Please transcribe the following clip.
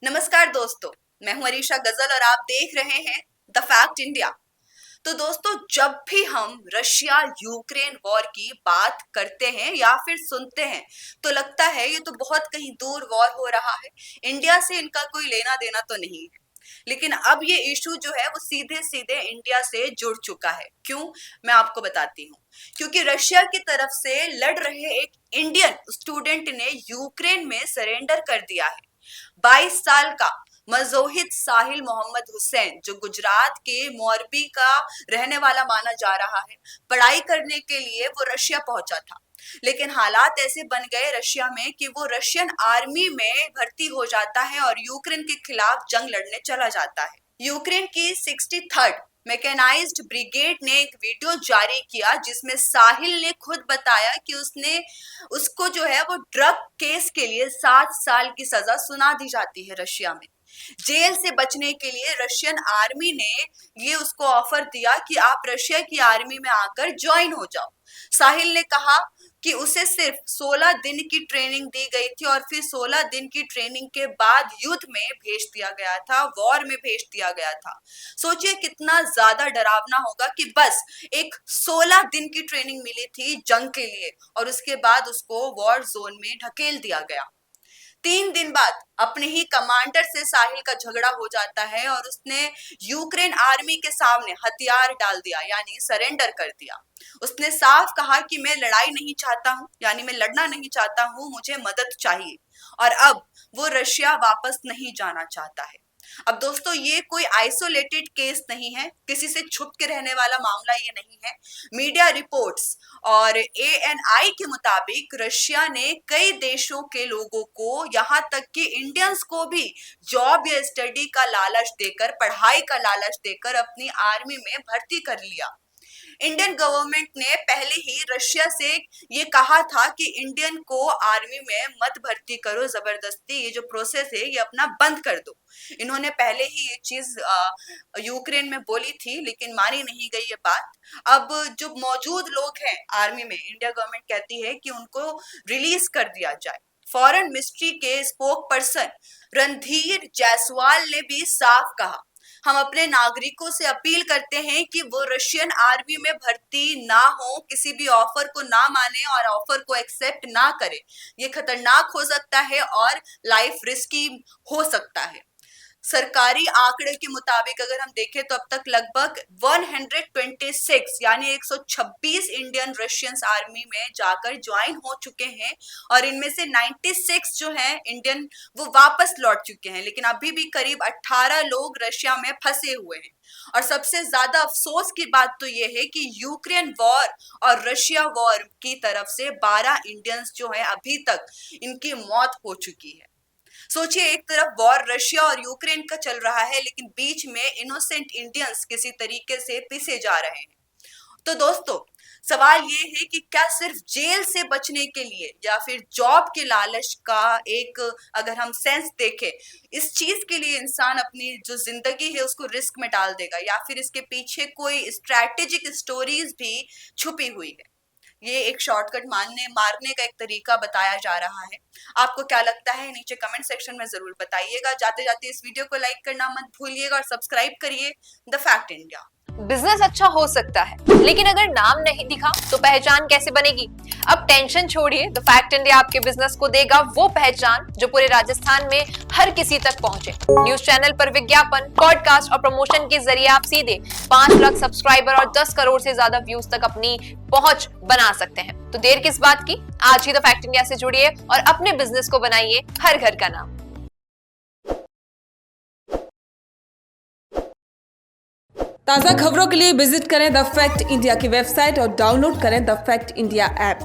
नमस्कार दोस्तों, मैं हूं अरीशा गजल और आप देख रहे हैं द फैक्ट इंडिया। तो दोस्तों, जब भी हम रशिया यूक्रेन वॉर की बात करते हैं या फिर सुनते हैं तो लगता है ये तो बहुत कहीं दूर वॉर हो रहा है, इंडिया से इनका कोई लेना देना तो नहीं है। लेकिन अब ये इशू जो है वो सीधे सीधे इंडिया से जुड़ चुका है। क्यों? मैं आपको बताती हूँ। क्योंकि रशिया की तरफ से लड़ रहे एक इंडियन स्टूडेंट ने यूक्रेन में सरेंडर कर दिया है। 22 साल का मजोहिद साहिल मोहम्मद हुसैन, जो गुजरात के मोरबी का रहने वाला माना जा रहा है, पढ़ाई करने के लिए वो रशिया पहुंचा था। लेकिन हालात ऐसे बन गए रशिया में कि वो रशियन आर्मी में भर्ती हो जाता है और यूक्रेन के खिलाफ जंग लड़ने चला जाता है। यूक्रेन की 63rd मैकेनाइज्ड ब्रिगेड ने एक वीडियो जारी किया जिसमें साहिल ने खुद बताया कि उसको जो है वो ड्रग केस के लिए 7 साल की सजा सुना दी जाती है रशिया में। जेल से बचने के लिए रशियन आर्मी ने ये उसको ऑफर दिया कि आप रशिया की आर्मी में आकर ज्वाइन हो जाओ। साहिल ने कहा कि उसे सिर्फ 16 दिन की ट्रेनिंग दी गई थी और फिर 16 दिन की ट्रेनिंग के बाद युद्ध में भेज दिया गया था, वॉर में भेज दिया गया था। सोचिए कितना ज्यादा डरावना होगा कि बस एक 16 दिन की ट्रेनिंग मिली थी जंग के लिए और उसके बाद उसको वॉर जोन में ढकेल दिया गया। 3 दिन बाद अपने ही कमांडर से साहिल का झगड़ा हो जाता है और उसने यूक्रेन आर्मी के सामने हथियार डाल दिया, यानी सरेंडर कर दिया। उसने साफ कहा कि मैं लड़ाई नहीं चाहता हूं, यानी मैं लड़ना नहीं चाहता हूं, मुझे मदद चाहिए। और अब वो रशिया वापस नहीं जाना चाहता है। अब दोस्तों, ये कोई आइसोलेटेड केस नहीं है, किसी से छुप के रहने वाला मामला ये नहीं है। मीडिया रिपोर्ट्स और ANI के मुताबिक रशिया ने कई देशों के लोगों को, यहाँ तक कि इंडियंस को भी जॉब या स्टडी का लालच देकर, पढ़ाई का लालच देकर अपनी आर्मी में भर्ती कर लिया। इंडियन गवर्नमेंट ने पहले ही रशिया से ये कहा था कि इंडियन को आर्मी में मत भर्ती करो जबरदस्ती, ये जो प्रोसेस है ये अपना बंद कर दो। इन्होंने पहले ही ये चीज यूक्रेन में बोली थी, लेकिन मानी नहीं गई ये बात। अब जो मौजूद लोग हैं आर्मी में, इंडिया गवर्नमेंट कहती है कि उनको रिलीज कर दिया जाए। फॉरेन मिनिस्ट्री के स्पोक पर्सन रणधीर जायसवाल ने भी साफ कहा, हम अपने नागरिकों से अपील करते हैं कि वो रशियन आर्मी में भर्ती ना हो, किसी भी ऑफर को ना माने और ऑफर को एक्सेप्ट ना करे। ये खतरनाक हो सकता है और लाइफ रिस्की हो सकता है। सरकारी आंकड़े के मुताबिक अगर हम देखें तो अब तक लगभग 126 यानी 126 इंडियन रशियंस आर्मी में जाकर ज्वाइन हो चुके हैं और इनमें से 96 जो हैं इंडियन वो वापस लौट चुके हैं। लेकिन अभी भी करीब 18 लोग रशिया में फंसे हुए हैं। और सबसे ज्यादा अफसोस की बात तो ये है कि यूक्रेन वॉर और रशिया वॉर की तरफ से 12 इंडियंस जो हैं अभी तक इनकी मौत हो चुकी है। सोचिए, एक तरफ वॉर रशिया और यूक्रेन का चल रहा है लेकिन बीच में इनोसेंट इंडियंस किसी तरीके से पिसे जा रहे हैं। तो दोस्तों, सवाल ये है कि क्या सिर्फ जेल से बचने के लिए या फिर जॉब के लालच का एक अगर हम सेंस देखें, इस चीज के लिए इंसान अपनी जो जिंदगी है उसको रिस्क में डाल देगा, या फिर इसके पीछे कोई स्ट्रैटेजिक स्टोरीज भी छुपी हुई है? ये एक शॉर्टकट मारने का एक तरीका बताया जा रहा है। आपको क्या लगता है? नीचे कमेंट सेक्शन में जरूर बताइएगा। जाते जाते इस वीडियो को लाइक करना मत भूलिएगा और सब्सक्राइब करिए द फैक्ट इंडिया। बिजनेस अच्छा हो सकता है, लेकिन अगर नाम नहीं दिखा तो पहचान कैसे बनेगी? अब टेंशन छोड़िए, द फैक्ट इंडिया आपके बिजनेस को देगा वो पहचान जो पूरे राजस्थान में हर किसी तक पहुंचे। न्यूज चैनल पर विज्ञापन, पॉडकास्ट और प्रमोशन के जरिए आप सीधे 5 लाख सब्सक्राइबर और 10 करोड़ से ज्यादा व्यूज तक अपनी पहुंच बना सकते हैं। तो देर किस बात की, आज ही द फैक्ट इंडिया से जुड़िए और अपने बिजनेस को बनाइए हर घर का नाम। ताज़ा खबरों के लिए विजिट करें द फैक्ट इंडिया की वेबसाइट और डाउनलोड करें द फैक्ट इंडिया ऐप।